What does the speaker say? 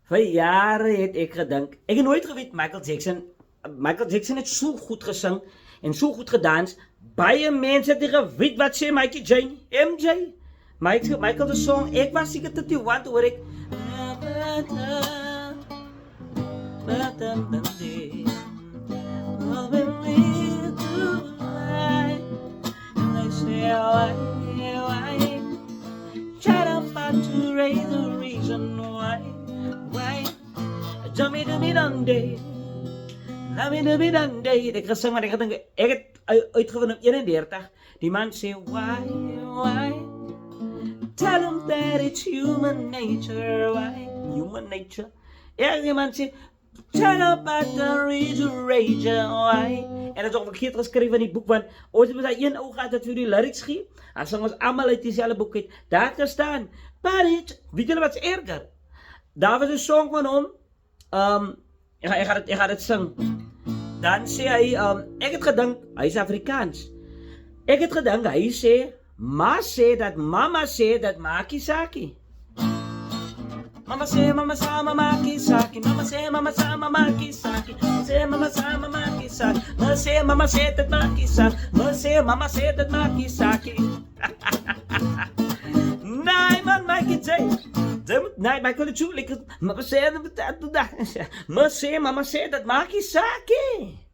Vir jare het ek gedink, ek het nooit geweet Michael Jackson het so goed gesing en so goed gedans. Baie mense het nie geweet wat sê Mikey J, MJ. Michael the song, ek was seker tot die want hoor ek. To raise the reason why Jummy to me Dundee Love to me Dundee Ek gesing maar ek gedink ek het uitgevind op 31. Die man sê why Tell him that it's human nature. Why? Human nature. Ja, die man sê Turn up at the rage. Why? En dat is ook verkeerd geskryf in die boek, want ons het daar een ou gehad wat vir die lyrics gee. As ons almal uit dieselfde boek het, daar gestaan. But weet julle wat's erger? Daar was 'n song van hom. Ek gaan dit sing. Dan sê hy, ek het gedink hy's Afrikaans. Ek het gedink hy sê, mama sê dat maakie saakie. Mama say, mama sa, mama kisaki. Mama say, mama sa, mama kisaki. Say, mama sa, mama kisaki. Mama say that ma kisaki. Mama say that ma kisaki. Nee, man, Mikey J. Nee, maar ik wil het zo lekker. Mama say that ma kisaki.